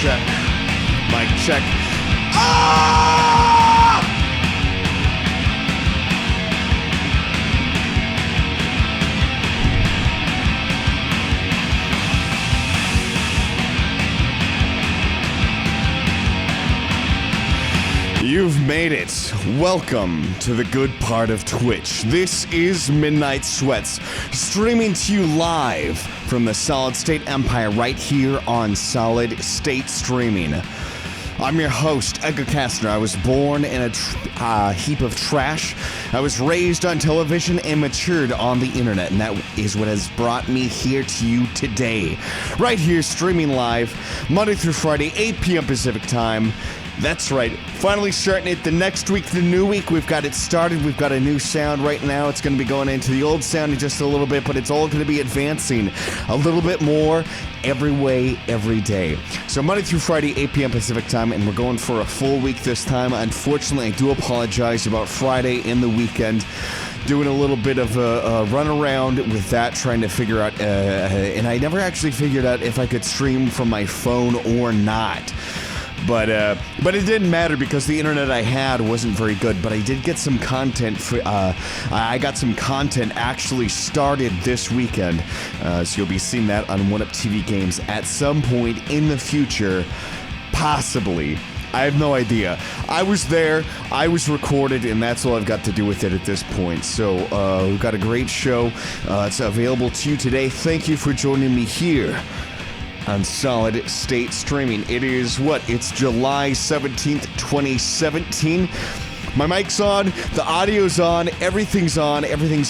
check. Mic check. Ah! You've made it. Welcome to the good part of Twitch. This is Midnight Sweats, streaming to you live from the Solid State Empire right here on Solid State Streaming. I'm your host, Edgar Kastner. I was born in a heap of trash. I was raised on television and matured on the internet, and that is what has brought me here to you today. Right here, streaming live, Monday through Friday, 8 p.m. Pacific time. That's right, finally starting it the next week, the new week. We've got it started. We've got a new sound right now. It's going to be going into the old sound in just a little bit, but it's all going to be advancing a little bit more every way, every day. So Monday through Friday, 8 p.m. Pacific time, and we're going for a full week this time. Unfortunately, I do apologize about Friday and the weekend. Doing a little bit of a run around with that, trying to figure out, and I never actually figured out if I could stream from my phone or not. But it didn't matter because the internet I had wasn't very good. But I did get some content. I got some content actually started this weekend. So you'll be seeing that on One Up TV Games at some point in the future, possibly. I have no idea. I was there, I was recorded, and that's all I've got to do with it at this point. So we've got a great show. It's available to you today. Thank you for joining me here on Solid State Streaming. It is it's July 17th, 2017. My mic's on, the audio's on, everything's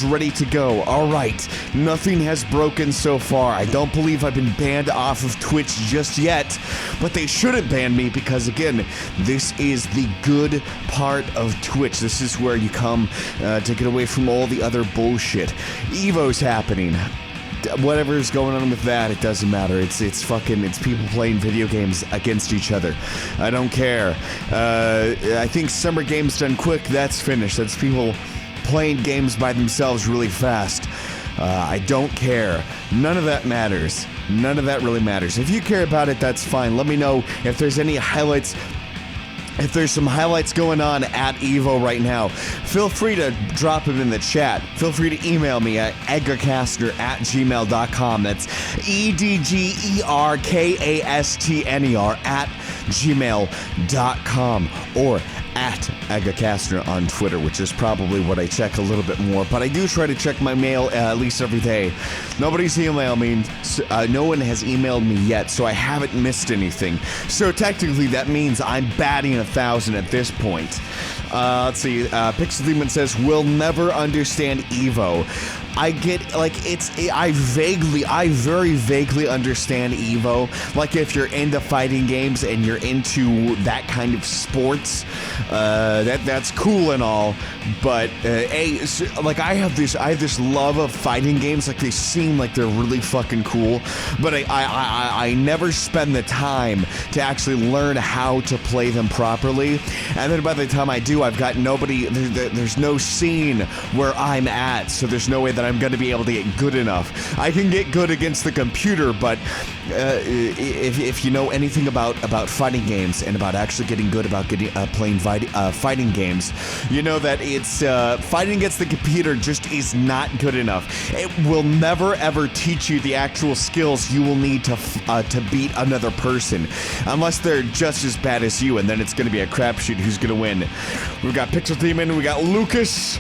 ready to go. All right, nothing has broken so far. I don't believe I've been banned off of Twitch just yet, but they shouldn't ban me because, again, this is the good part of Twitch. This is where you come to get away from all the other bullshit. EVO's happening. Whatever's going on with that, it doesn't matter. It's people playing video games against each other. I don't care. I think Summer Games Done Quick, that's finished. That's people playing games by themselves really fast. I don't care. None of that matters. None of that really matters. If you care about it, that's fine. Let me know if there's any highlights. If there's some highlights going on at EVO right now, feel free to drop them in the chat. Feel free to email me at edgarkastner@gmail.com. That's edgarkastner@gmail.com, or at Edgar Kastner on Twitter, which is probably what I check a little bit more. But I do try to check my mail at least every day. Nobody's emailed me. No one has emailed me yet, so I haven't missed anything. So technically, that means I'm batting 1,000 at this point. Let's see. Pixel Demon says, "We'll never understand EVO." I get, I very vaguely understand EVO. Like, if you're into fighting games and you're into that kind of sports, that's cool and all. But, I have this love of fighting games. Like, they seem like they're really fucking cool. But I never spend the time to actually learn how to play them properly. And then by the time I do, I've got nobody, there's no scene where I'm at. So there's no way that I'm going to be able to get good enough. I can get good against the computer, but if you know anything about fighting games and about actually getting good about playing fighting games, you know that it's fighting against the computer just is not good enough. It will never ever teach you the actual skills you will need to beat another person, unless they're just as bad as you, and then it's going to be a crapshoot who's going to win. We've got Pixel Demon, we got Lucas.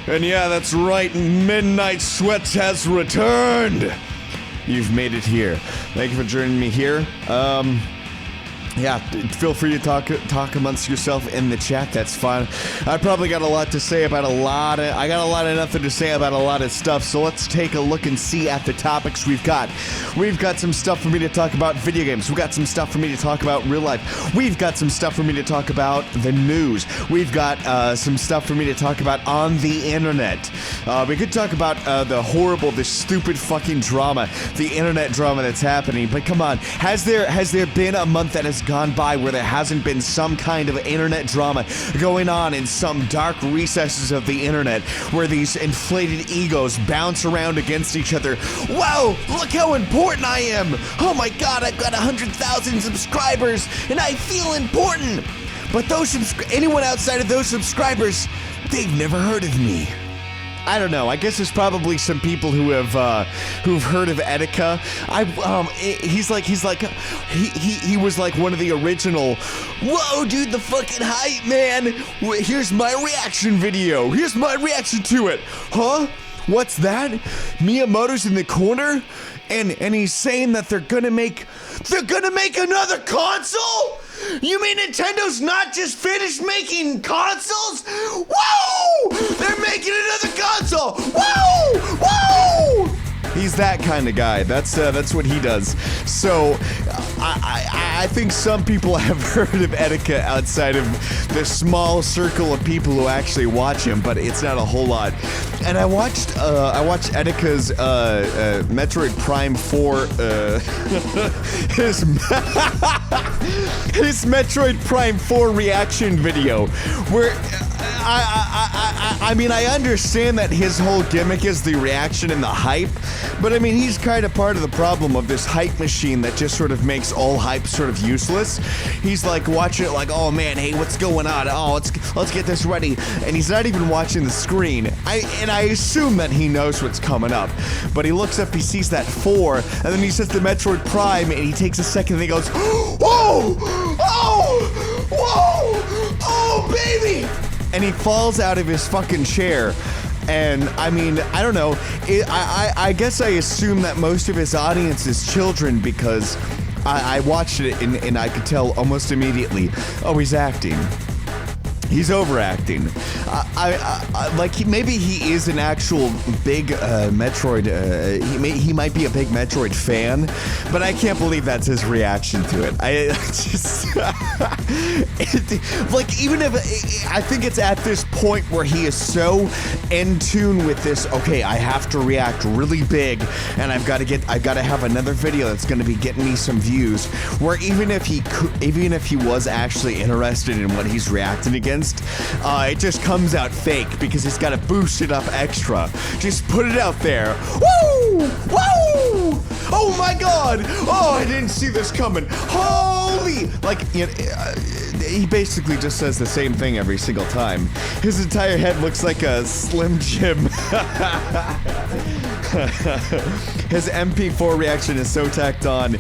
And yeah, that's right, Midnight Sweats has returned! You've made it here. Thank you for joining me here. Yeah, feel free to talk amongst yourself in the chat. That's fine. I probably got a lot to say about I got a lot of nothing to say about a lot of stuff. So let's take a look and see at the topics we've got. We've got some stuff for me to talk about video games. We've got some stuff for me to talk about real life. We've got some stuff for me to talk about the news. We've got some stuff for me to talk about on the internet. We could talk about the stupid fucking drama, the internet drama that's happening. But come on, has there been a month that has gone by where there hasn't been some kind of internet drama going on in some dark recesses of the internet where these inflated egos bounce around against each other. Wow, look how important I am. Oh my God, I've got 100,000 subscribers and I feel important. But anyone outside of those subscribers, they've never heard of me. I don't know. I guess there's probably some people who've heard of Etika. He was like one of the original. Whoa, dude, the fucking hype, man. Here's my reaction video. Here's my reaction to it. Huh? What's that? Miyamoto's in the corner, and he's saying that they're gonna make another console. You mean Nintendo's not just finished making consoles? Whoa! They're making another console! Whoa! Whoa! He's that kind of guy. That's what he does. So, I think some people have heard of Etika outside of the small circle of people who actually watch him, but it's not a whole lot. And I watched Etika's Metroid Prime 4 his Metroid Prime 4 reaction video where I mean, I understand that his whole gimmick is the reaction and the hype, but I mean, he's kind of part of the problem of this hype machine that just sort of makes all hype sort of useless. He's like watching it like, oh man, hey, what's going on? Oh, let's get this ready. And he's not even watching the screen. I assume that he knows what's coming up, but he looks up, he sees that 4, and then he says the Metroid Prime, and he takes a second and he goes, whoa, oh, whoa, oh, baby! And he falls out of his fucking chair. And I mean, I don't know. I guess I assume that most of his audience is children because I watched it and I could tell almost immediately, oh, he's acting. He's overacting. Maybe he is an actual big Metroid. He might be a big Metroid fan, but I can't believe that's his reaction to it. Even if I think it's at this point where he is so in tune with this. Okay, I have to react really big, and I've got to have another video that's going to be getting me some views. Where even if he was actually interested in what he's reacting against. It just comes out fake because he's got to boost it up extra. Just put it out there. Woo! Woo! Oh my God! Oh, I didn't see this coming. Holy! He basically just says the same thing every single time. His entire head looks like a Slim Jim. His MP4 reaction is so tacked on.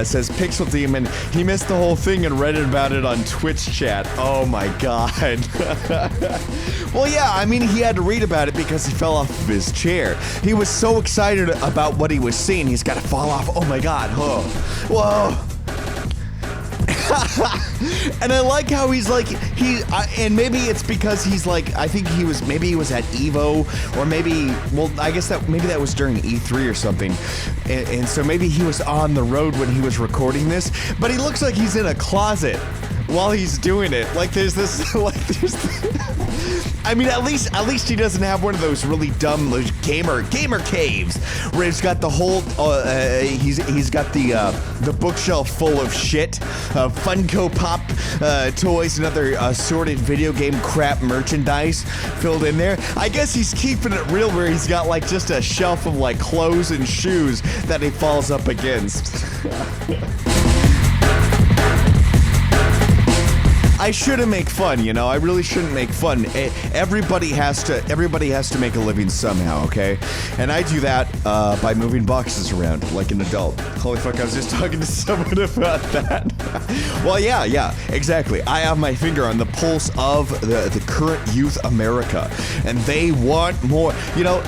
Says Pixel Demon. He missed the whole thing and read about it on Twitch chat. Oh my God. Well, yeah, I mean, he had to read about it because he fell off of his chair. He was so excited about what he was seeing, he's got to fall off. Oh my God. Oh. Whoa. And I like how he's like, and maybe it's because he's like, I think he was at Evo, or I guess maybe that was during E3 or something, and so maybe he was on the road when he was recording this, but he looks like he's in a closet while he's doing it. I mean, at least he doesn't have one of those really dumb gamer caves where he's got the whole he's got the bookshelf full of shit, Funko Pop toys and other assorted video game crap merchandise filled in there. I guess he's keeping it real where he's got like just a shelf of like clothes and shoes that he falls up against. I shouldn't make fun, you know. I really shouldn't make fun. Everybody has to make a living somehow, okay? And I do that by moving boxes around like an adult. Holy fuck, I was just talking to someone about that. Well, yeah, exactly. I have my finger on the pulse of the current youth America, and they want more, you know.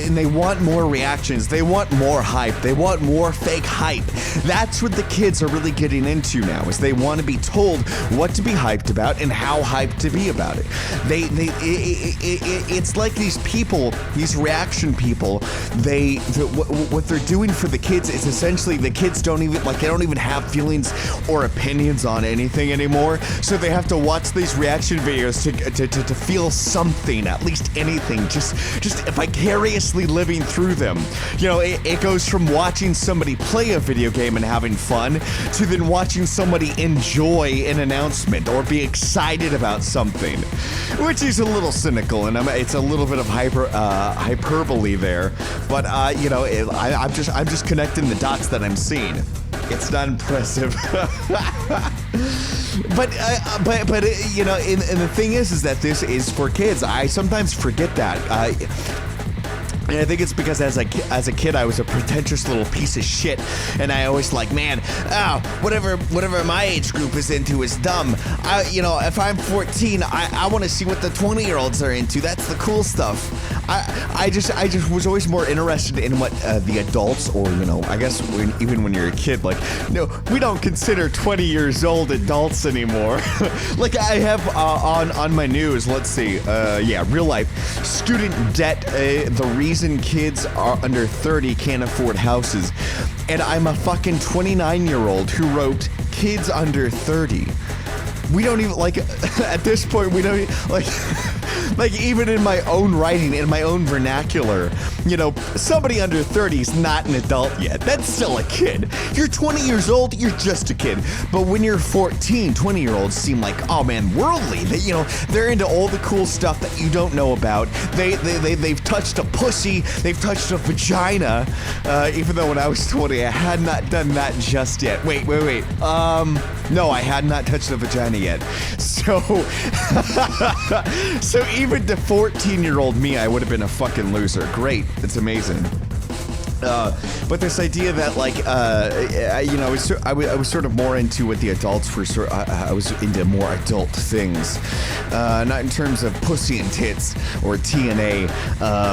And they want more reactions. They want more hype. They want more fake hype. That's what the kids are really getting into now, is they want to be told what to be hyped about and how hyped to be about it. It's like these people, these reaction people, what they're doing for the kids is essentially the kids don't even have feelings or opinions on anything anymore. So they have to watch these reaction videos to feel something, at least anything. Just if I vicariously living through them. You know, it goes from watching somebody play a video game and having fun to then watching somebody enjoy an announcement or be excited about something, which is a little cynical, and it's a little bit of hyperbole there. But you know, I'm just connecting the dots that I'm seeing. It's not impressive. But you know, and the thing is that this is for kids. I sometimes forget that. And I think it's because as a kid I was a pretentious little piece of shit, and I always man, whatever my age group is into is dumb. You know, if I'm 14, I want to see what the 20-year-olds are into. That's the cool stuff. I just was always more interested in what the adults, or you know, I guess even when you're a kid, no, we don't consider 20 years old adults anymore. Like I have on my news, let's see, real life student debt. The reason kids are under 30 can't afford houses, and I'm a fucking 29-year-old who wrote kids under 30. We don't even at this point we don't even in my own writing, in my own vernacular, you know, somebody under 30 is not an adult yet. That's still a kid. You're 20 years old, you're just a kid. But when you're 14, 20-year-olds seem like, oh man, worldly. They, you know, they're into all the cool stuff that you don't know about. They've touched a pussy, they've touched a vagina. Even though when I was 20, I had not done that just yet. Wait. No, I had not touched a vagina yet. So even to 14-year-old me, I would have been a fucking loser. Great. It's amazing. But this idea that you know, I was sort of more into what the adults were. I was into more adult things, not in terms of pussy and tits or TNA,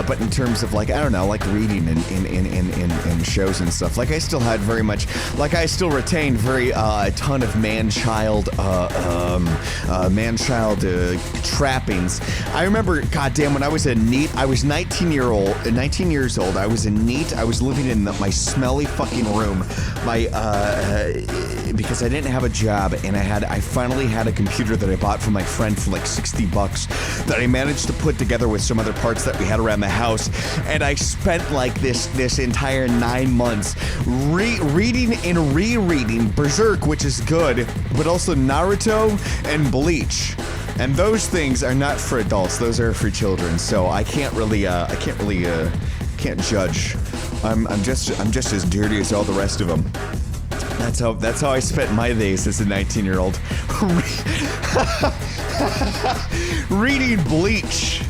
but in terms of I don't know, reading in shows and stuff. I still had very much, I still retained a ton of man-child trappings. I remember, goddamn, when I was I was 19 years old. I was in NEAT. I was living in my smelly fucking room, because I didn't have a job, and I finally had a computer that I bought from my friend for $60 that I managed to put together with some other parts that we had around the house, and I spent this entire 9 months reading and rereading Berserk, which is good, but also Naruto and Bleach. And those things are not for adults; those are for children. So I can't judge. I'm just as dirty as all the rest of them. That's how I spent my days as a 19-year-old. Reading Bleach.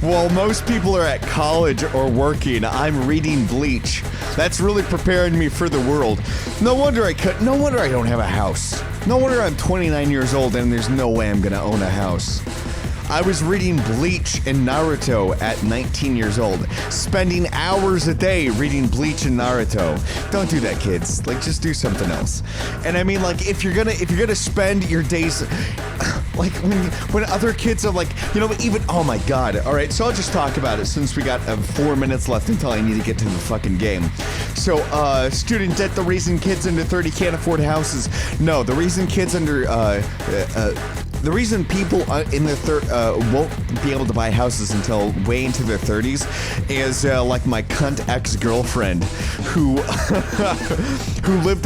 While most people are at college or working, I'm reading Bleach. That's really preparing me for the world. No wonder I don't have a house. No wonder I'm 29 years old and there's no way I'm gonna own a house. I was reading Bleach and Naruto at 19 years old, spending hours a day reading Bleach and Naruto. Don't do that, kids. Just do something else. And I mean, if you're gonna spend your days, when other kids are even, oh my god. All right, so I'll just talk about it since we got 4 minutes left until I need to get to the fucking game. So, student debt, the reason kids under 30 can't afford houses. No, the reason kids under, the reason people in their won't be able to buy houses until way into their 30s is my cunt ex-girlfriend who lived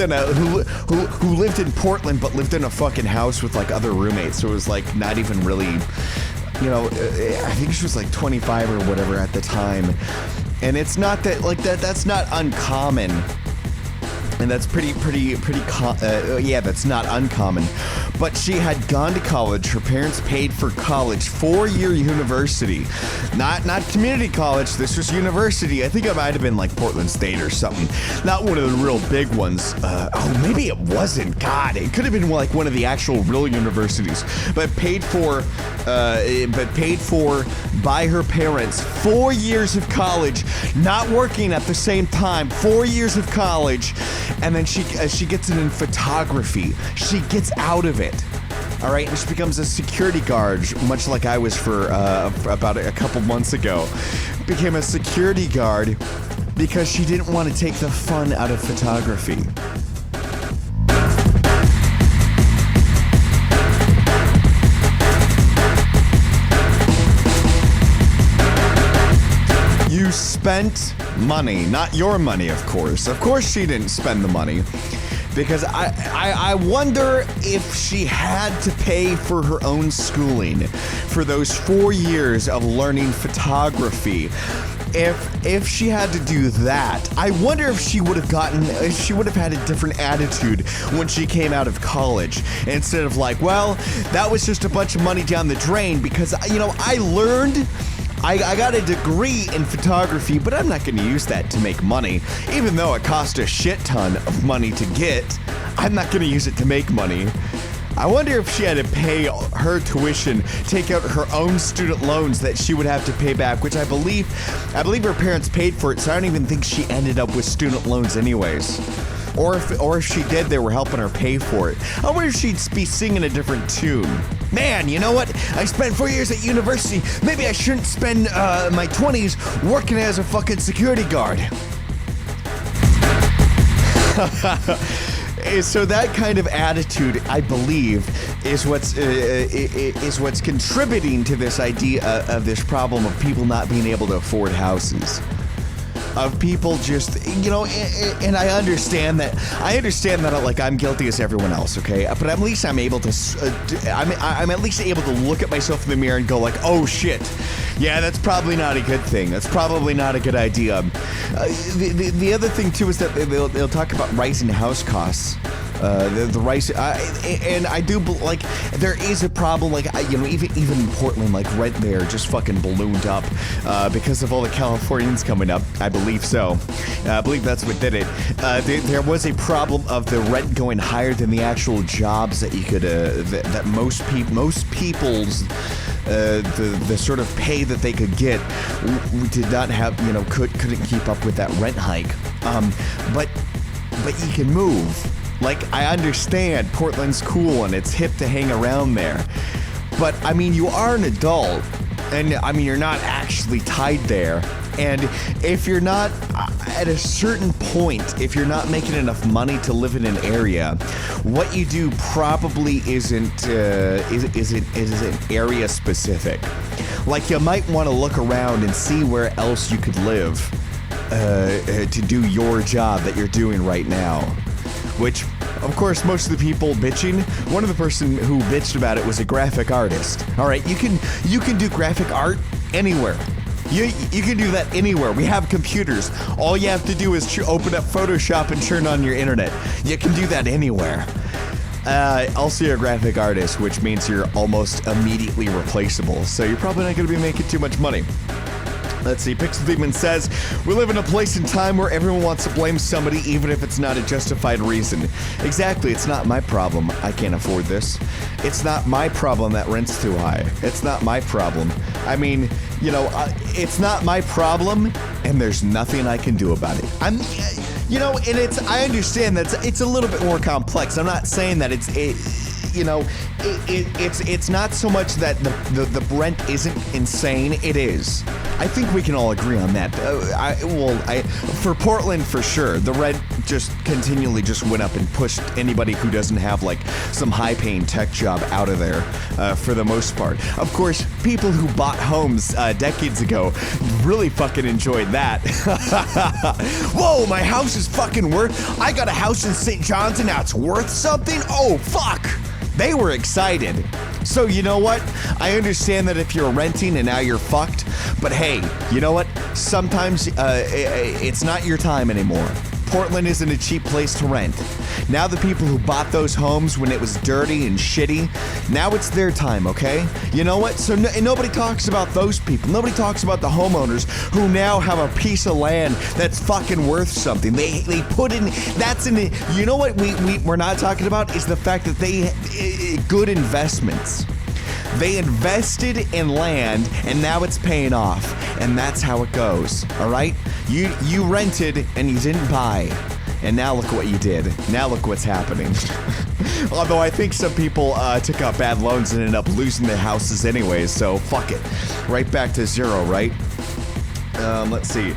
in Portland but lived in a fucking house with other roommates, so it was not even really, you know, I think she was 25 or whatever at the time, and it's not that that's not uncommon. And that's that's not uncommon. But she had gone to college. Her parents paid for college, 4-year university. Not community college, this was university. I think it might have been Portland State or something. Not one of the real big ones. Maybe it wasn't. God, it could have been one of the actual real universities. But paid for by her parents. 4 years of college, not working at the same time. 4 years of college. And then she gets it in photography. She gets out of it. All right, and she becomes a security guard, much like I was for about a couple months ago. Became a security guard because she didn't want to take the fun out of photography. You you spent money, not your money, of course. Of course she didn't spend the money. Because I wonder if she had to pay for her own schooling for those 4 years of learning photography. If she had to do that, I wonder if she would have had a different attitude when she came out of college. Instead of like, well, that was just a bunch of money down the drain because, I learned. I got a degree in photography, but I'm not going to use that to make money. Even though it cost a shit ton of money to get, I'm not going to use it to make money. I wonder if she had to pay her tuition, take out her own student loans that she would have to pay back, which I believe her parents paid for it, so I don't even think she ended up with student loans anyways. Or if she did, they were helping her pay for it. I wonder if she'd be singing a different tune. Man, you know what? I spent 4 years at university. Maybe I shouldn't spend my 20s working as a fucking security guard. So that kind of attitude, I believe, is what's contributing to this idea of this problem of people not being able to afford houses. Of people just, and I understand that, like, I'm guilty as everyone else, okay? But at least I'm able to, I'm at least able to look at myself in the mirror and go like, oh shit, yeah, that's probably not a good thing. That's probably not a good idea. The other thing too is that they'll talk about rising house costs. The rice, and I do like there is a problem, like even in Portland, like rent there just fucking ballooned up because of all the Californians coming up. I believe so. I believe that's what did it. There was a problem of the rent going higher than the actual jobs that you could that most people's the sort of pay that they could get did not have, couldn't keep up with that rent hike. But you can move. Like, I understand Portland's cool and it's hip to hang around there. But, I mean, you are an adult. And, I mean, you're not actually tied there. And if you're not, at a certain point, if you're not making enough money to live in an area, what you do probably isn't area specific. Like, you might want to look around and see where else you could live to do your job that you're doing right now. Which, of course, most of the people bitching, one of the person who bitched about it was a graphic artist. All right, you can do graphic art anywhere. You can do that anywhere. We have computers. All you have to do is open up Photoshop and turn on your internet. You can do that anywhere. Also, you're a graphic artist, which means you're almost immediately replaceable. So you're probably not going to be making too much money. Let's see, Pixel Demon says, we live in a place and time where everyone wants to blame somebody even if it's not a justified reason. Exactly, it's not my problem. I can't afford this. It's not my problem that rent's too high. It's not my problem. I mean, it's not my problem and there's nothing I can do about it. And I understand that it's a little bit more complex. I'm not saying that it's not so much that the rent isn't insane. It is. I think we can all agree on that. For Portland, for sure, the rent just continually just went up and pushed anybody who doesn't have like some high-paying tech job out of there for the most part. Of course, people who bought homes decades ago really fucking enjoyed that. Whoa, my house is fucking worth. I got a house in St. John's and now it's worth something? Oh, fuck. They were excited. So you know what? I understand that if you're renting and now you're fucked, but hey, you know what? Sometimes it's not your time anymore. Portland isn't a cheap place to rent. Now the people who bought those homes when it was dirty and shitty, now it's their time, okay? You know what? So nobody talks about those people. Nobody talks about the homeowners who now have a piece of land that's fucking worth something. They put in, that's in it. You know what we're not talking about is the fact that they, good investments. They invested in land and now it's paying off. And that's how it goes, all right? You rented and you didn't buy. And now look what you did. Now look what's happening. Although I think some people took out bad loans and ended up losing their houses anyways, so fuck it. Right back to zero, right? Let's see.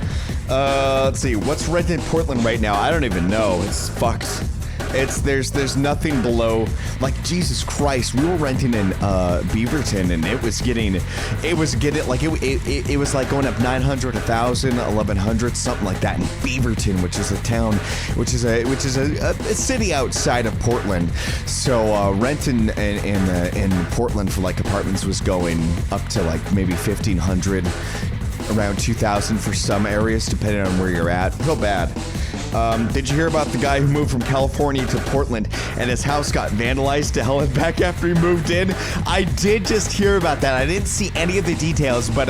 What's rent in Portland right now? I don't even know. It's fucked. There's nothing below, like, Jesus Christ, we were renting in Beaverton, and it was getting like it was like going up 900, 1,000, 1,100, something like that in Beaverton, which is a town, which is a city outside of Portland. So renting in Portland for like apartments was going up to like maybe 1,500, around 2,000 for some areas, depending on where you're at. Real bad. Did you hear about the guy who moved from California to Portland and his house got vandalized to hell and back after he moved in? I did just hear about that. I didn't see any of the details, but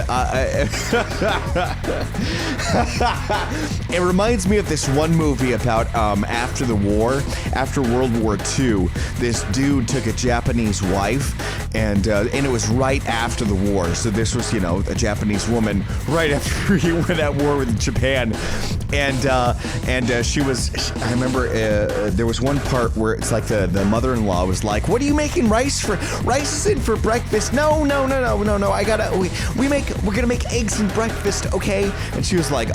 it reminds me of this one movie about after the war, after World War II, this dude took a Japanese wife, and it was right after the war. So this was, a Japanese woman right after he went at war with Japan, and I remember there was one part where it's like the mother-in-law was like, "What are you making rice for? Rice is in for breakfast." No. We're gonna make eggs and breakfast, okay? And she was like,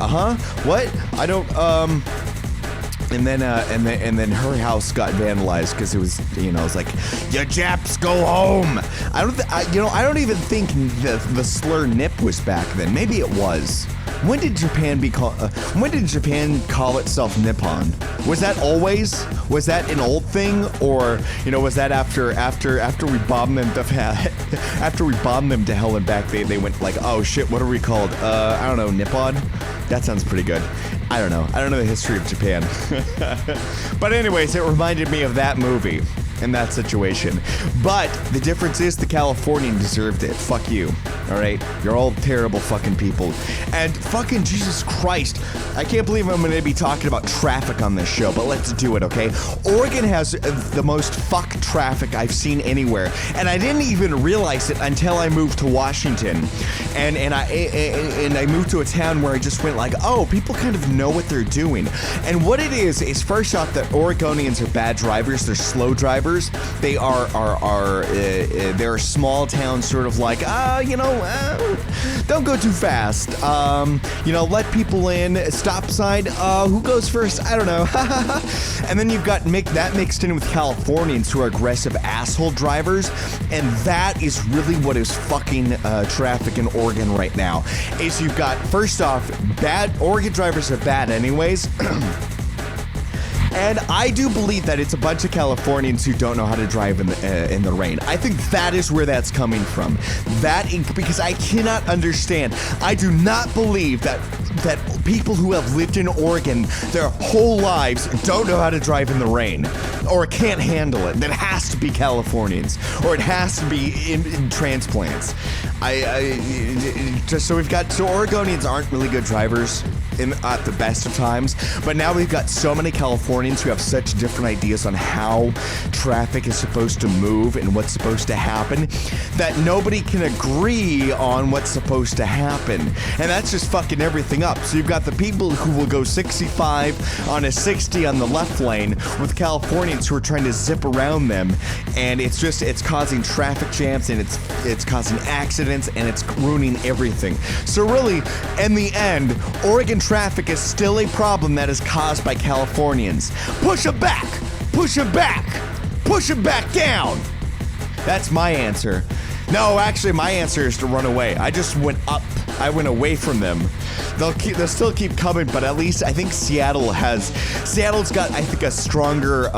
what? I don't, And then her house got vandalized because it was, it's like, "You Japs, go home." I don't even think the slur "nip" was back then. Maybe it was. When did Japan call itself Nippon? Was that always? Was that an old thing, or was that after we bombed them to hell and back? They went like, "Oh shit, what are we called? I don't know, Nippon." That sounds pretty good. I don't know the history of Japan. But anyways, it reminded me of that movie and that situation. But the difference is the Californian deserved it. Fuck you. All right? You're all terrible fucking people. And fucking Jesus Christ, I can't believe I'm going to be talking about traffic on this show, but let's do it, okay? Oregon has the most fuck traffic I've seen anywhere, and I didn't even realize it until I moved to Washington. And I moved to a town where I just went like, oh, people kind of know what they're doing. And what it is first off that Oregonians are bad drivers. They're slow drivers. They they're small town sort of like, don't go too fast. Let people in. Stop sign. Who goes first? I don't know. And then you've got that mixed in with Californians who are aggressive asshole drivers, and that is really what is fucking traffic in Oregon right now. Is you've got, first off, bad Oregon drivers are bad anyways. And I do believe that it's a bunch of Californians who don't know how to drive in the rain. I think that is where that's coming from. Because I cannot understand. I do not believe that people who have lived in Oregon their whole lives don't know how to drive in the rain, or can't handle it. That has to be Californians, or it has to be in transplants. So Oregonians aren't really good drivers at the best of times, but now we've got so many Californians who have such different ideas on how traffic is supposed to move and what's supposed to happen that nobody can agree on what's supposed to happen, and that's just fucking everything up. So you've got the people who will go 65 on a 60 on the left lane with Californians who are trying to zip around them, and it's causing traffic jams, and it's causing accidents, and it's ruining everything. So really, in the end, Oregon traffic is still a problem that is caused by Californians. Push it back! Push it back! Push it back down! That's my answer. No, actually, my answer is to run away. I just went up. I went away from them. They'll still keep coming, but at least I think Seattle's got, I think, a stronger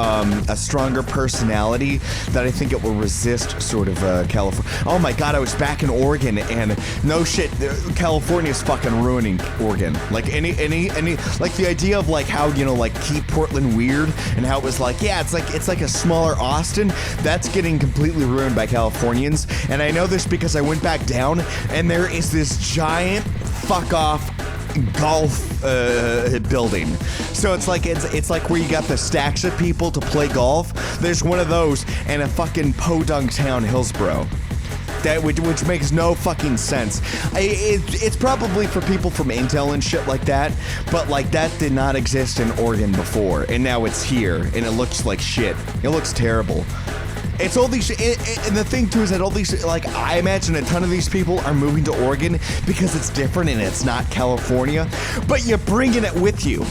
personality that I think it will resist sort of California. Oh my God, I was back in Oregon, and no shit, California's fucking ruining Oregon. Like any like the idea of like how like keep Portland weird and how it was like, yeah, it's like a smaller Austin. That's getting completely ruined by Californians, and I know this because I went back down, and there is this giant fuck off golf building. So it's like where you got the stacks of people to play golf. There's one of those in a fucking podunk town, Hillsboro. Which makes no fucking sense. It's probably for people from Intel and shit like that, but like that did not exist in Oregon before, and now it's here, and it looks like shit. It looks terrible. It's all these, and the thing too is that all these, like, I imagine a ton of these people are moving to Oregon because it's different and it's not California, but you're bringing it with you.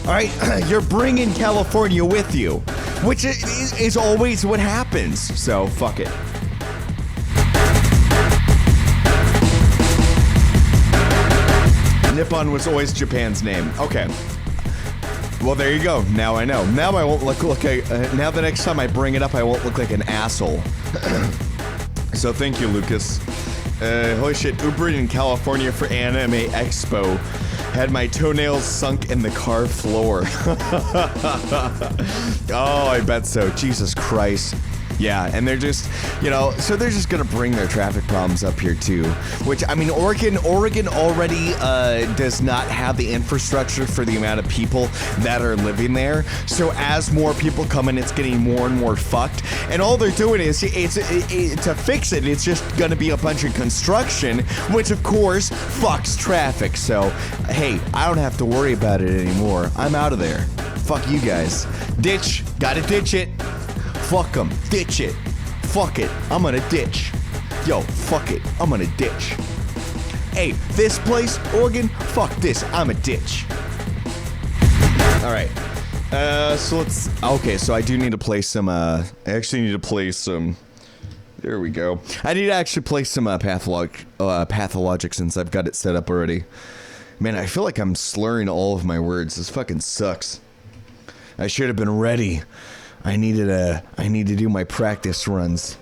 All right, you're bringing California with you. which is always what happens. So fuck it. Nippon was always Japan's name. Okay. Well, there you go. Now I know. Now I won't look like now the next time I bring it up, I won't look like an asshole. So thank you, Lucas. Holy shit, Ubering in California for Anime Expo. Had my toenails sunk in the car floor. Oh, I bet so. Jesus Christ. Yeah, and they're just, you know, so they're just gonna bring their traffic problems up here too. Which, I mean, Oregon already does not have the infrastructure for the amount of people that are living there. So as more people come in, it's getting more and more fucked. And all they're doing is, to fix it, it's just gonna be a bunch of construction, which of course fucks traffic. So, hey, I don't have to worry about it anymore. I'm out of there. Fuck you guys. Ditch. Gotta ditch it. Fuck them. Ditch it. Fuck it. I'm gonna ditch. Yo, fuck it. I'm gonna ditch. Hey, this place, Oregon, fuck this. I'm a ditch. Alright. So let's... Okay, so I do need to play some, I actually need to play some... There we go. I need to actually play some, Pathologic since I've got it set up already. Man, I feel like I'm slurring all of my words. This fucking sucks. I should have been ready. I need to do my practice runs.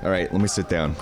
All right, let me sit down.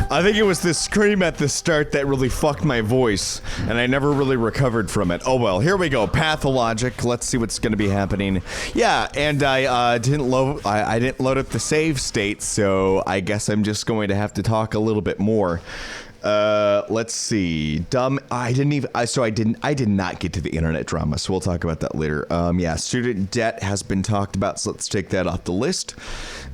I think it was the scream at the start that really fucked my voice, and I never really recovered from it. Oh well, here we go. Pathologic. Let's see what's going to be happening. Yeah, and I didn't load up the save state, so I guess I'm just going to have to talk a little bit more. Let's see. I did not get to the internet drama, so we'll talk about that later. Yeah, student debt has been talked about, so let's take that off the list.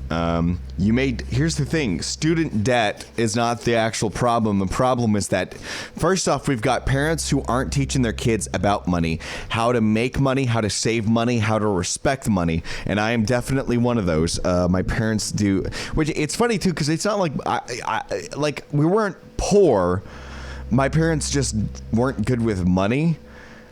Here's the thing, student debt is not the actual problem. The problem is that, first off, we've got parents who aren't teaching their kids about money, how to make money, how to save money, how to respect money, and I am definitely one of those. My parents do, which it's funny too, because it's not like, like we weren't poor, my parents just weren't good with money.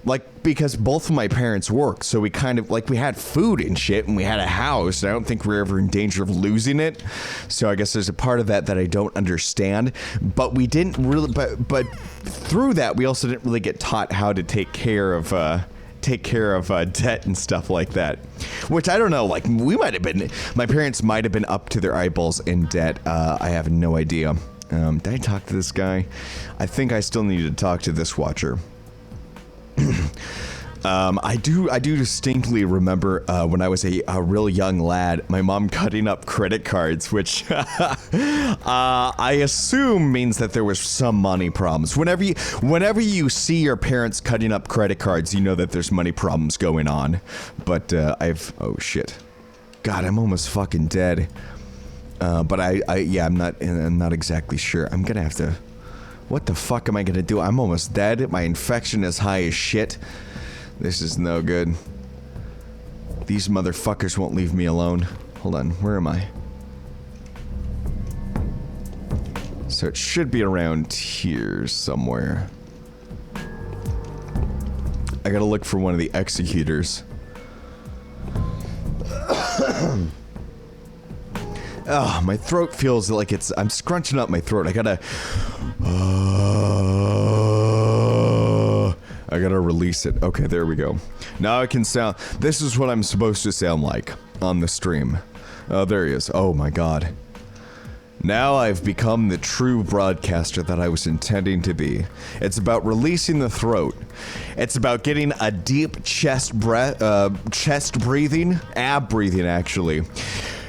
Like, because both of my parents worked, so we kind of, like, we had food and shit, and we had a house, and I don't think we were ever in danger of losing it, so I guess there's a part of that I don't understand, but we didn't really, but through that, we also didn't really get taught how to take care of debt and stuff like that, which I don't know, like, my parents might have been up to their eyeballs in debt. I have no idea. Did I talk to this guy? I think I still need to talk to this watcher. I do distinctly remember when I was a real young lad, my mom cutting up credit cards, which I assume means that there was some money problems. Whenever you see your parents cutting up credit cards, you know that there's money problems going on. But oh shit, God, I'm almost fucking dead. But I'm not exactly sure. I'm gonna have to. What the fuck am I gonna do? I'm almost dead. My infection is high as shit. This is no good. These motherfuckers won't leave me alone. Hold on, where am I? So it should be around here somewhere. I gotta look for one of the executors. Oh, my throat feels like I'm scrunching up my throat. I gotta release it. Okay, there we go. Now I can sound, this is what I'm supposed to sound like on the stream. Oh, there he is. Oh my God. Now I've become the true broadcaster that I was intending to be. It's about releasing the throat. It's about getting a deep chest breathing, ab breathing actually.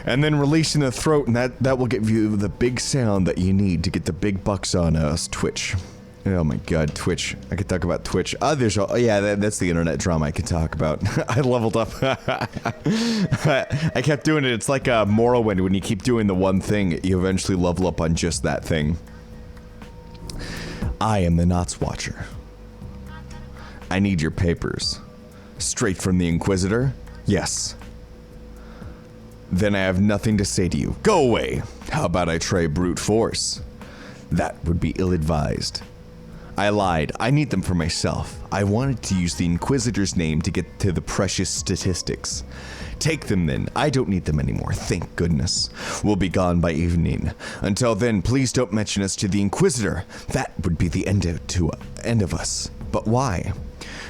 And then releasing the throat, and that will give you the big sound that you need to get the big bucks on Twitch. Oh my god, Twitch. I could talk about Twitch. That's the internet drama I could talk about. I leveled up. I kept doing it. It's like Morrowind. When you keep doing the one thing, you eventually level up on just that thing. I am the Knots Watcher. I need your papers. Straight from the Inquisitor? Yes. Then I have nothing to say to you. Go away. How about I try brute force? That would be ill-advised. I lied. I need them for myself. I wanted to use the Inquisitor's name to get to the precious statistics. Take them then. I don't need them anymore, thank goodness. We'll be gone by evening. Until then, please don't mention us to the Inquisitor. That would be the end of us. But why?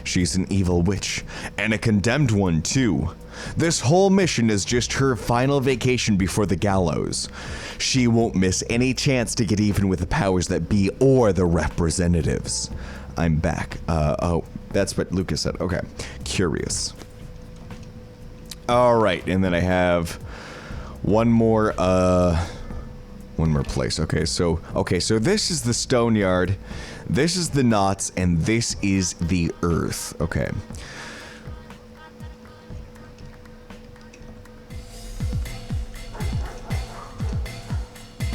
She's an evil witch, and a condemned one too. This whole mission is just her final vacation before the gallows. She won't miss any chance to get even with the powers that be or the representatives. I'm back. Oh, that's what Lucas said. Okay. Curious. Alright, and then I have one more place. Okay, so this is the stone yard, this is the knots, and this is the earth. Okay.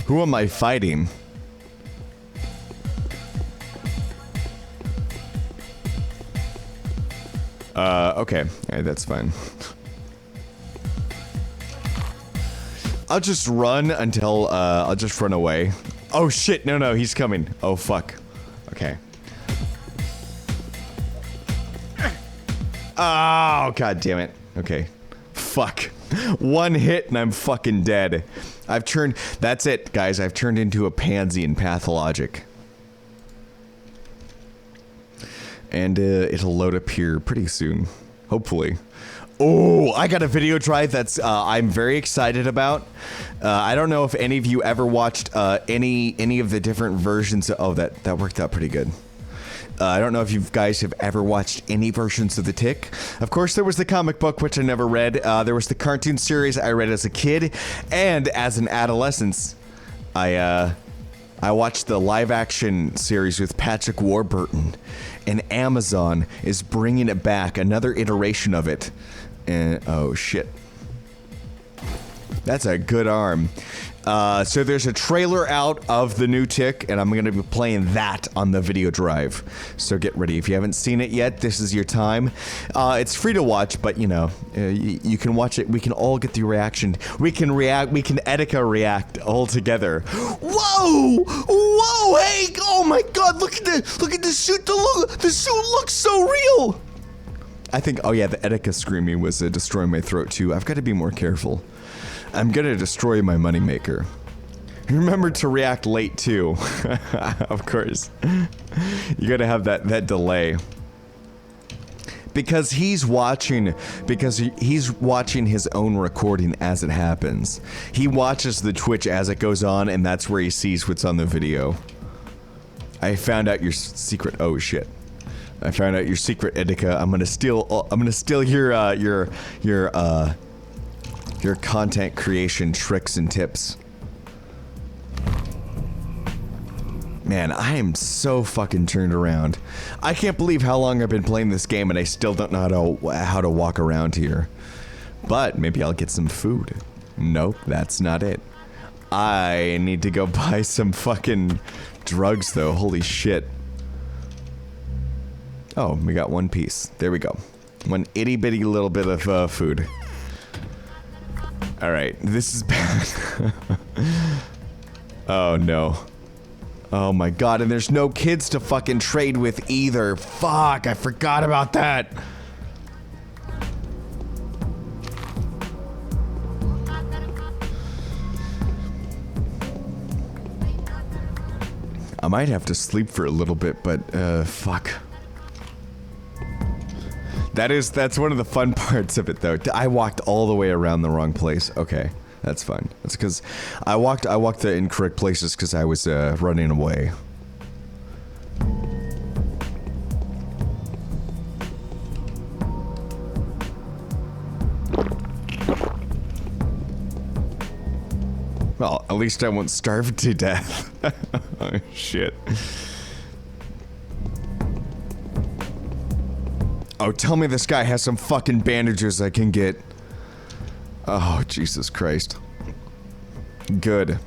Who am I fighting? Okay. Alright, that's fine. I'll just run until, I'll just run away. Oh shit, no, he's coming. Oh fuck. Okay. Oh, god damn it. Okay. Fuck. One hit and I'm fucking dead. That's it, guys. I've turned into a pansy in Pathologic. And, it'll load up here pretty soon. Hopefully. Oh, I got a video drive that's, I'm very excited about. I don't know if any of you ever watched, any of the different versions of, that worked out pretty good. I don't know if you guys have ever watched any versions of The Tick. Of course, there was the comic book, which I never read. There was the cartoon series I read as a kid, and as an adolescent, I watched the live-action series with Patrick Warburton, and Amazon is bringing it back, another iteration of it. And oh shit, that's a good arm. So there's a trailer out of the new Tick, and I'm going to be playing that on the video drive. So get ready. If you haven't seen it yet, this is your time. It's free to watch, but you know, you can watch it. We can all get the reaction. We can react. We can Etika react all together. Whoa! Whoa! Hey! Oh my God! Look at the suit. The suit looks so real. I think. Oh yeah, the Etika screaming was destroying my throat too. I've got to be more careful. I'm gonna destroy my moneymaker. Remember to react late too. Of course. You gotta have that delay. Because he's watching his own recording as it happens. He watches the Twitch as it goes on, and that's where he sees what's on the video. I found out your secret. Oh shit. I found out your secret, Etika. I'm gonna steal your content creation tricks and tips. Man, I am so fucking turned around. I can't believe how long I've been playing this game and I still don't know how to walk around here. But maybe I'll get some food. Nope, that's not it. I need to go buy some fucking drugs though, holy shit. Oh, we got one piece. There we go. One itty bitty little bit of food. Alright, this is bad. Oh no. Oh my god, and there's no kids to fucking trade with either. Fuck, I forgot about that. I might have to sleep for a little bit, but fuck. That's one of the fun parts of it though. I walked all the way around the wrong place. Okay, that's fine. That's because I walked the incorrect places because I was running away. Well, at least I won't starve to death. Oh shit. Oh, tell me this guy has some fucking bandages I can get. Oh, Jesus Christ. Good.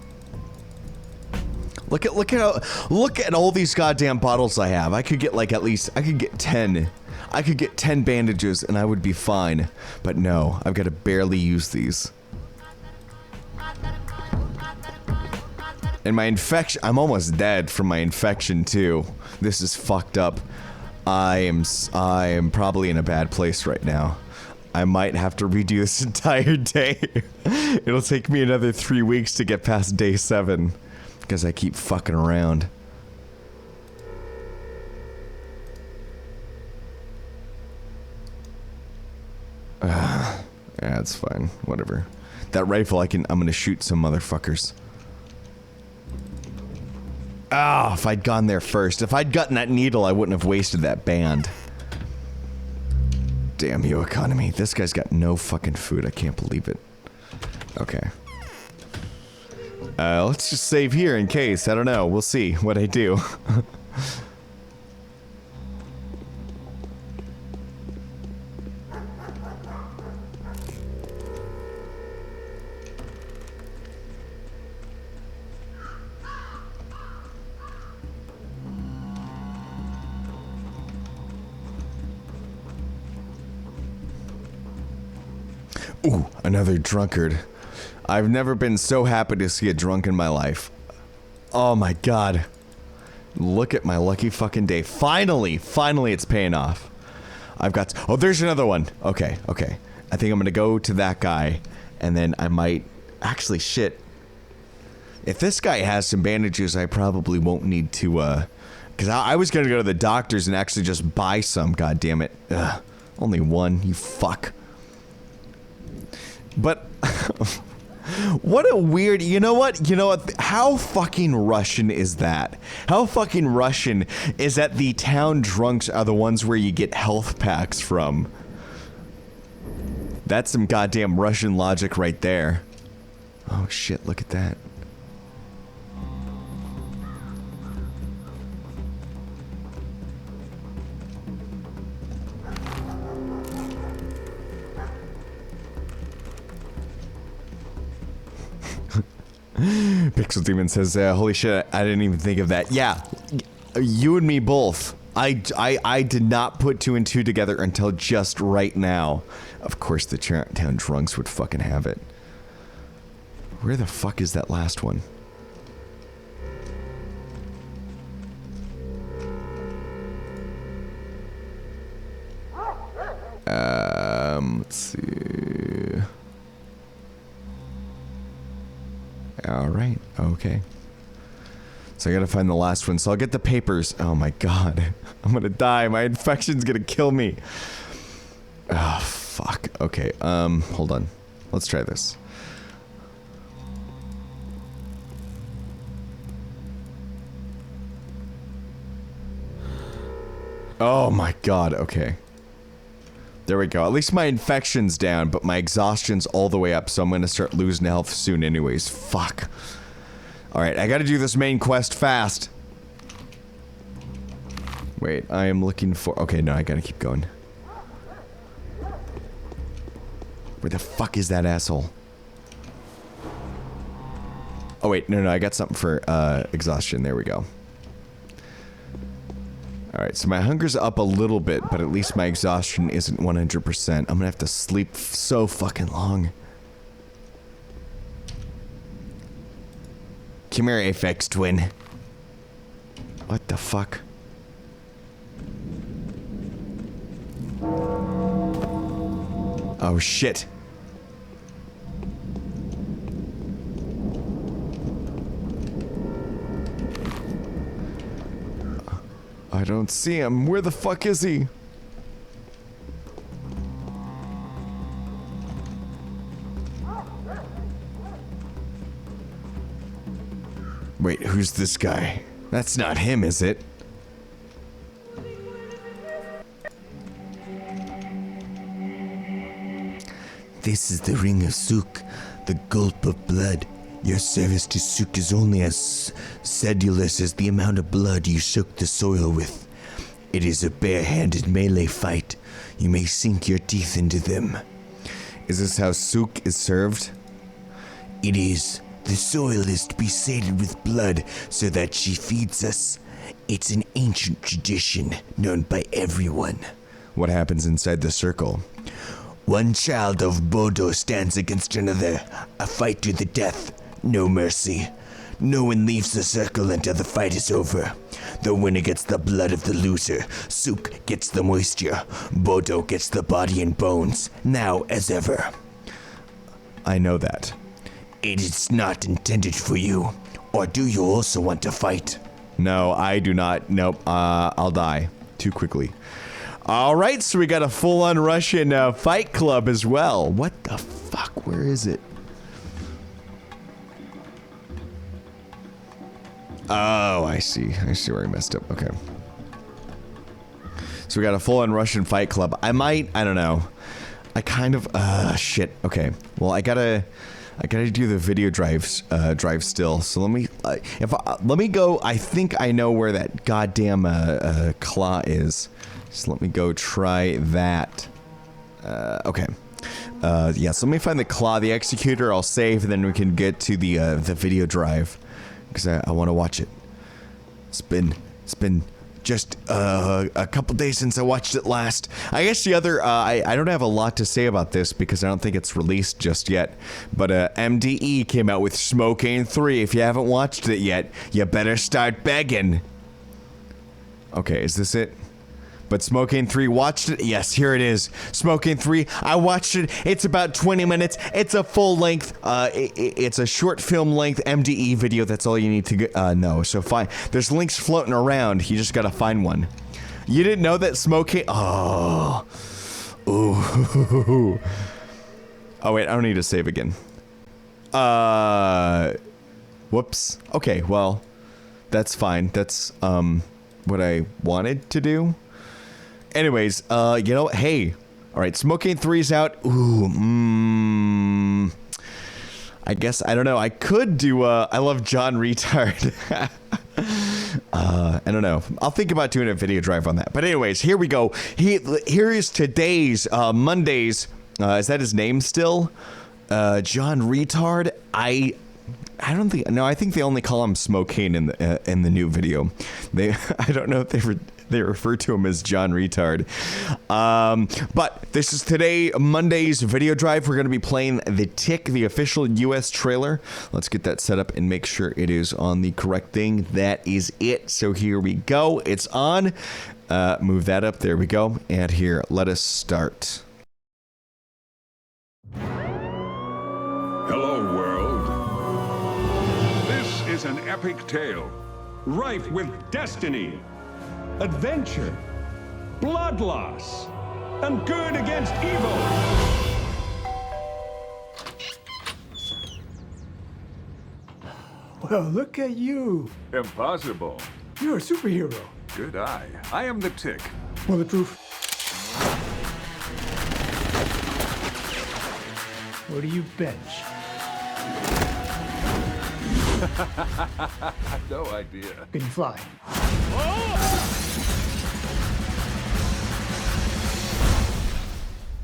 Look at all these goddamn bottles I have. I could get like I could get 10. I could get 10 bandages and I would be fine. But no, I've got to barely use these. And my infection, I'm almost dead from my infection too. This is fucked up. I am probably in a bad place right now. I might have to redo this entire day. It'll take me another 3 weeks to get past day 7 because I keep fucking around. Yeah, it's fine. Whatever. That rifle, I'm gonna shoot some motherfuckers. Ah, if I'd gone there first. If I'd gotten that needle, I wouldn't have wasted that band. Damn you, economy. This guy's got no fucking food. I can't believe it. Okay. Let's just save here in case. I don't know. We'll see what I do. Ooh, another drunkard. I've never been so happy to see a drunk in my life. Oh my god. Look at my lucky fucking day. Finally it's paying off. I've got... Oh, there's another one. Okay. I think I'm gonna go to that guy, and then I might... Actually, shit. If this guy has some bandages, I probably won't need to, because I was gonna go to the doctor's and actually just buy some, goddammit. Ugh. Only one, you fuck. But... What a weird... You know what? How fucking Russian is that? How fucking Russian is that the town drunks are the ones where you get health packs from? That's some goddamn Russian logic right there. Oh shit, look at that. Pixel Demon says, holy shit, I didn't even think of that. Yeah, you and me both. I did not put 2 and 2 together until just right now. Of course the town drunks would fucking have it. Where the fuck is that last one? Let's see. Alright, okay. So I gotta find the last one. So I'll get the papers. Oh my god. I'm gonna die. My infection's gonna kill me. Oh, fuck. Okay, hold on. Let's try this. Oh my god, okay. There we go. At least my infection's down, but my exhaustion's all the way up, so I'm gonna start losing health soon anyways. Fuck. Alright, I gotta do this main quest fast. Wait, I am looking for... Okay, no, I gotta keep going. Where the fuck is that asshole? Oh wait, no, I got something for, exhaustion. There we go. Alright, so my hunger's up a little bit, but at least my exhaustion isn't 100%. I'm gonna have to sleep so fucking long. Come here, Aphex Twin. What the fuck? Oh shit. I don't see him. Where the fuck is he? Wait, who's this guy? That's not him, is it? This is the ring of Suk, the gulp of blood. Your service to Suk is only as sedulous as the amount of blood you shook the soil with. It is a bare-handed melee fight. you may sink your teeth into them. Is this how souk is served? It is. The soil is to be sated with blood so that she feeds us. It's an ancient tradition known by everyone. What happens inside the circle? One child of Bodo stands against another. A fight to the death. No mercy. No one leaves the circle until the fight is over. The winner gets the blood of the loser. Souk gets the moisture. Bodo gets the body and bones. Now as ever. I know that. It is not intended for you. Or do you also want to fight? No, I do not. Nope. I'll die too quickly. All right, so we got a full-on Russian fight club as well. What the fuck? Where is it? Oh, I see. I see where I messed up. Okay. So we got a full-on Russian fight club. I don't know. I kind of, shit. Okay. Well, I gotta do the video drive still. So let me, let me go. I think I know where that goddamn, claw is. So let me go try that. Okay. Yeah, so let me find the claw, the executor, I'll save, and then we can get to the video drive. Because I want to watch it. It's been just a couple days since I watched it last. I guess the other, I don't have a lot to say about this because I don't think it's released just yet. But MDE came out with Smoking 3. If you haven't watched it yet, you better start begging. Okay, is this it? But Smoking 3 watched it? Yes, here it is. Smoking 3, I watched it. It's about 20 minutes. It's a full length, it's a short film length MDE video. That's all you need to know. So fine. There's links floating around. You just gotta find one. You didn't know that Smoking, oh. Ooh. Oh wait, I don't need to save again. Whoops. Okay, well, that's fine. That's, what I wanted to do. Anyways, you know, hey, all right, Smoking 3's out. Ooh, I guess, I don't know. I could do, I love John Retard. I don't know. I'll think about doing a video drive on that. But anyways, here we go. Here is today's, Monday's, is that his name still? John Retard. I don't think, no, I think they only call him Smoking in the new video. I don't know if they refer to him as John Retard. But this is today, Monday's video drive. We're going to be playing The Tick, the official US trailer. Let's get that set up and make sure it is on the correct thing. That is it. So here we go. It's on. Move that up. There we go. And here, let us start. Hello, world. This is an epic tale, rife with destiny, adventure, blood loss, and good against evil. Well, look at you. Impossible. You're a superhero. Good eye. I am the Tick. Bulletproof. What do you bench? No idea. Can you fly?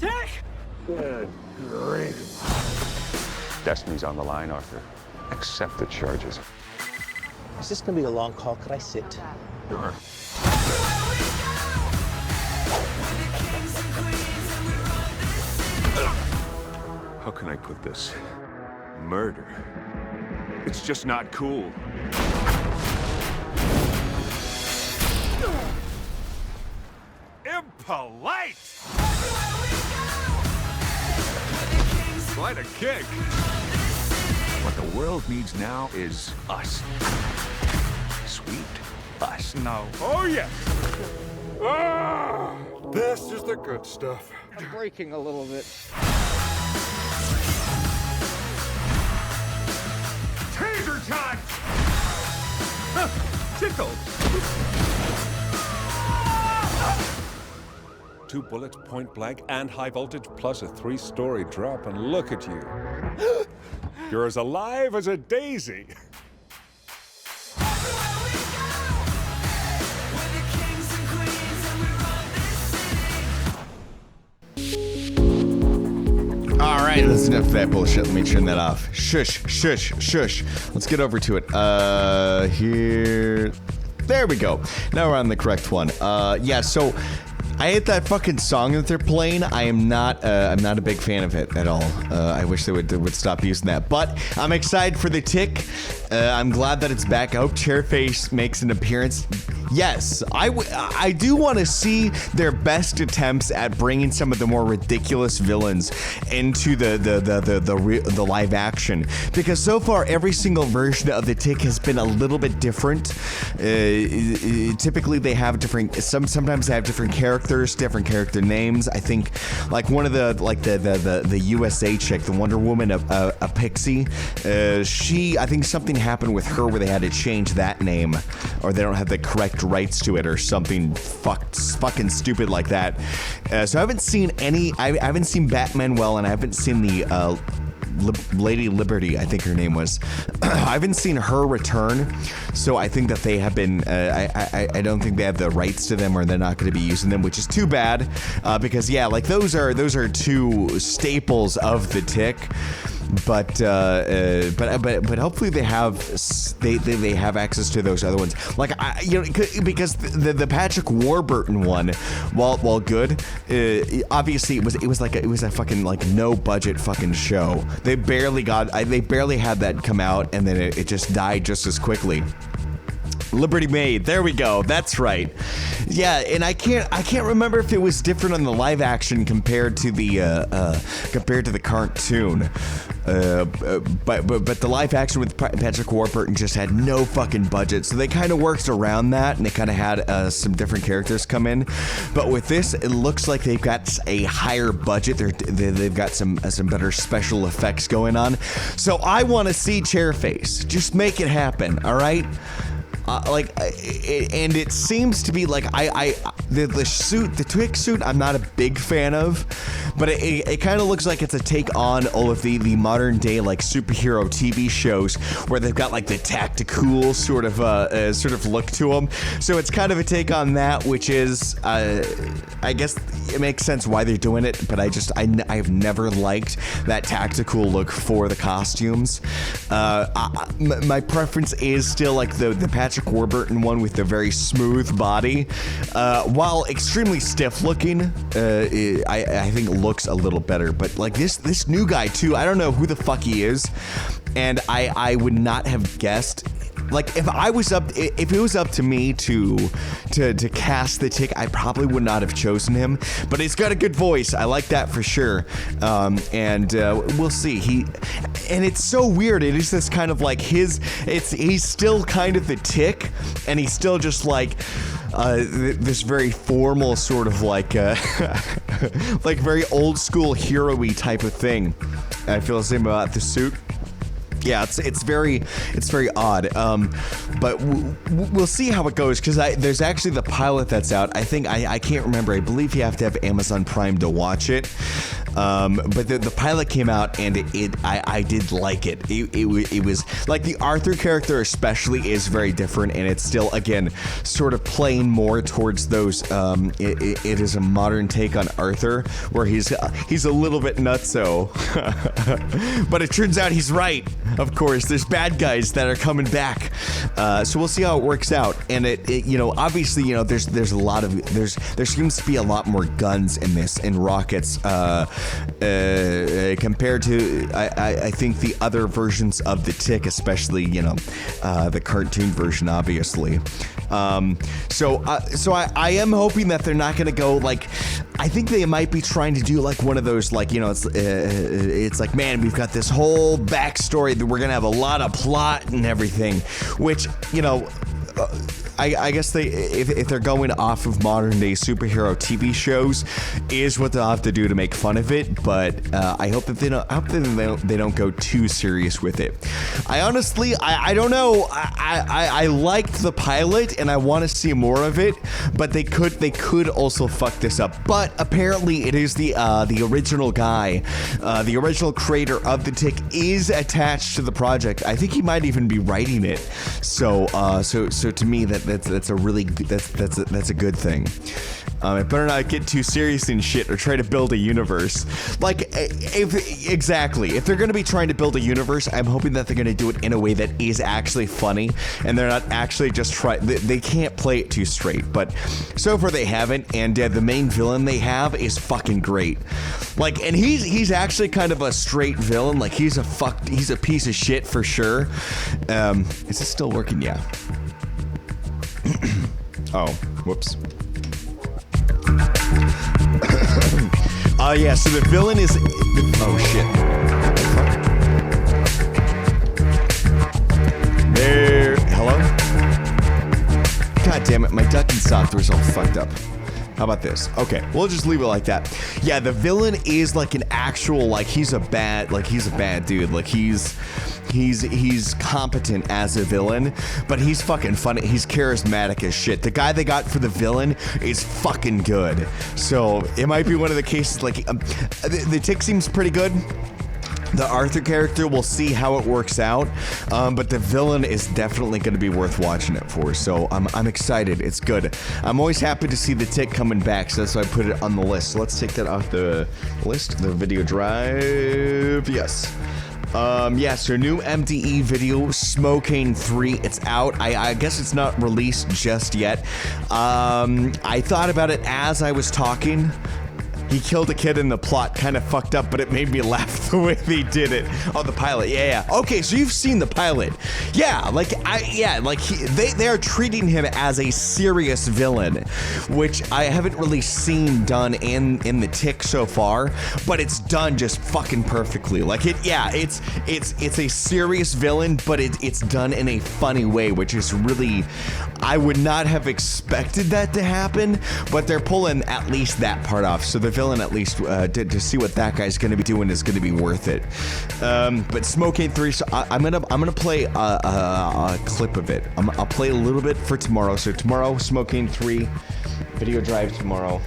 Tick! Good grief. Destiny's on the line, Arthur. Accept the charges. Is this gonna be a long call? Could I sit? Sure. How can I put this? Murder. It's just not cool. Impolite! Quite a kick. What the world needs now is us. Sweet us. No. Oh, yes! Ah, this is the good stuff. I'm breaking a little bit. Taser time! Tickle! 2 bullets, point blank, and high voltage, plus a 3-story drop, and look at you. You're as alive as a daisy. right, that's enough of that bullshit. Let me turn that off. Shush, shush, shush. Let's get over to it. Here. There we go. Now we're on the correct one. Yeah, so I hate that fucking song that they're playing. I'm not a big fan of it at all. I wish they would stop using that. But I'm excited for the Tick. I'm glad that it's back. I hope Chairface makes an appearance. Yes, I do want to see their best attempts at bringing some of the more ridiculous villains into the live action, because so far every single version of the Tick has been a little bit different. Typically they have different. Sometimes they have different characters, different character names. I think like one of the USA chick, the Wonder Woman, a Pixie. I think something happened with her where they had to change that name, or they don't have the correct rights to it, or something fucking stupid like that. So I haven't seen any. I haven't seen Batmanuel, and I haven't seen the Lady Liberty, I think her name was. I haven't seen her return, so I think that they have been. I don't think they have the rights to them, or they're not going to be using them, which is too bad. Because yeah, like those are two staples of the Tick. But hopefully they have access to those other ones. Like because the Patrick Warburton one, while good, obviously it was a fucking like no budget fucking show. They barely had that come out, and then it just died just as quickly. Liberty Maid, there we go. That's right. Yeah, and I can't remember if it was different on the live action compared to the cartoon. But the live action with Patrick Warburton just had no fucking budget, so they kind of worked around that, and they kind of had some different characters come in. But with this, it looks like they've got a higher budget. They've got some better special effects going on. So I want to see Chairface. Just make it happen, all right? And it seems to be like the suit, the Tick suit, I'm not a big fan of, but it kind of looks like it's a take on all of the modern day like superhero TV shows where they've got like the tactical sort of look to them. So it's kind of a take on that, which is I guess it makes sense why they're doing it, but I've never liked that tactical look for the costumes. My preference is still like the Patrick Warburton one with the very smooth body, while extremely stiff looking. I think looks a little better, but like this new guy too, I don't know who the fuck he is, and I would not have guessed. Like if it was up to me to cast the Tick, I probably would not have chosen him. But he's got a good voice. I like that for sure. And we'll see. And it's so weird. It is this kind of like he's still kind of the Tick, and he's still just like this very formal sort of like like very old school hero-y type of thing. I feel the same about the suit. Yeah, it's very odd, but we'll see how it goes, because there's actually the pilot that's out. I think I can't remember. I believe you have to have Amazon Prime to watch it. But the pilot came out, and I did like it. It was like the Arthur character especially is very different, and it's still again sort of playing more towards those. It is a modern take on Arthur, where he's a little bit nutso, but it turns out he's right. Of course, there's bad guys that are coming back, so we'll see how it works out. And it obviously there's a lot of there seems to be a lot more guns in this, and rockets. Compared to I think the other versions of the Tick, especially the cartoon version, obviously. So I am hoping that they're not going to go like. I think they might be trying to do like one of those like it's like, man, we've got this whole backstory that we're gonna have a lot of plot and everything, which I guess if they're going off of modern day superhero TV shows, is what they'll have to do to make fun of it. But I hope that they don't go too serious with it. I honestly I don't know. I liked the pilot and I want to see more of it, but they could also fuck this up. But apparently it is the original guy, the original creator of the Tick is attached to the project. I think he might even be writing it. So to me that's a really that's a good thing. It better not get too serious and shit or try to build a universe. Like, if they're going to be trying to build a universe, I'm hoping that they're going to do it in a way that is actually funny, and they're not actually just they can't play it too straight. But so far they haven't, and the main villain they have is fucking great. Like, and he's actually kind of a straight villain. Like, he's a piece of shit for sure. Is this still working? Yeah. Oh, whoops. Yeah, so the villain is... Oh, shit. There... Hello? God damn it, my ducking software's all fucked up. How about this? Okay, we'll just leave it like that. Yeah, the villain is like an actual, like, he's a bad dude. Like, he's competent as a villain, but he's fucking funny. He's charismatic as shit. The guy they got for the villain is fucking good. So it might be one of the cases, like, the Tick seems pretty good. The Arthur character, we'll see how it works out, but the villain is definitely going to be worth watching it for, so I'm excited. It's good. I'm always happy to see the Tick coming back, so that's why I put it on the list. So let's take that off the list, the video drive. Yes. Yeah, so new MDE video, Smoking 3, it's out. I guess it's not released just yet. I thought about it as I was talking. He killed a kid in the plot, kind of fucked up, but it made me laugh the way they did it. Oh, the pilot, yeah. Okay, so you've seen the pilot. Yeah, they are treating him as a serious villain, which I haven't really seen done in the Tick so far, but it's done just fucking perfectly. Like, it's a serious villain, but it's done in a funny way, which is really, I would not have expected that to happen, but they're pulling at least that part off. So the villain, at least, to see what that guy's going to be doing is going to be worth it. But Smoking 3, so I'm gonna play a clip of it. I'll play a little bit for tomorrow. So tomorrow, Smoking 3, video drive tomorrow.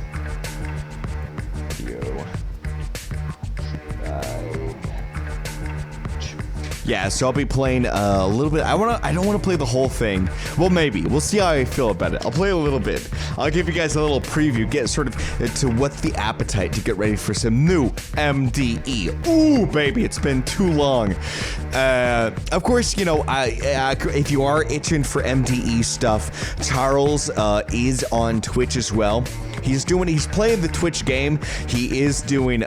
Yeah, so I'll be playing a little bit. I don't want to play the whole thing. Well, maybe. We'll see how I feel about it. I'll play a little bit. I'll give you guys a little preview, get sort of to what's the appetite to get ready for some new MDE. Ooh, baby, it's been too long. Of course, you know, if you are itching for MDE stuff, Charles is on Twitch as well. He's playing the Twitch game. He is doing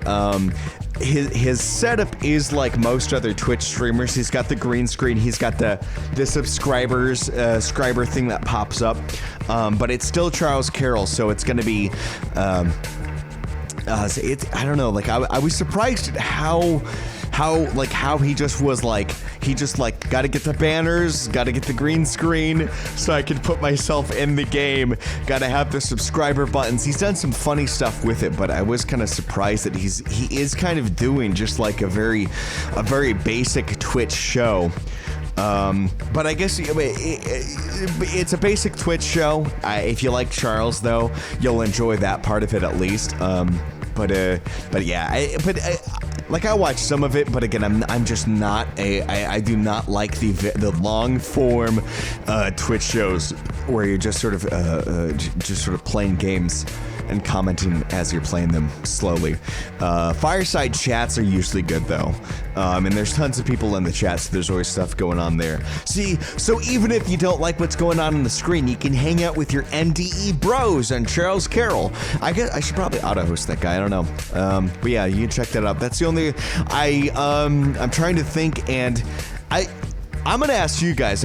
his setup is like most other Twitch streamers. He's got the green screen, he's got the subscriber thing that pops up, but it's still Charles Carroll, so it's gonna be I don't know, like I was surprised at how he just was like, gotta get the banners, gotta get the green screen so I can put myself in the game, gotta have the subscriber buttons. He's done some funny stuff with it, but I was kind of surprised that he is kind of doing just like a very basic Twitch show. But I guess it's a basic Twitch show. If you like Charles, though, you'll enjoy that part of it at least. But yeah, like, I watch some of it, but again, I'm just not I do not like the long form Twitch shows where you're just sort of playing games and commenting as you're playing them slowly. Fireside chats are usually good though, and there's tons of people in the chat, so there's always stuff going on there. See, so even if you don't like what's going on the screen, you can hang out with your MDE bros and Charles Carroll. I guess I should probably auto-host that guy, I don't know. But yeah, you can check that out. That's the only, I'm trying to think, and I'm gonna ask you guys,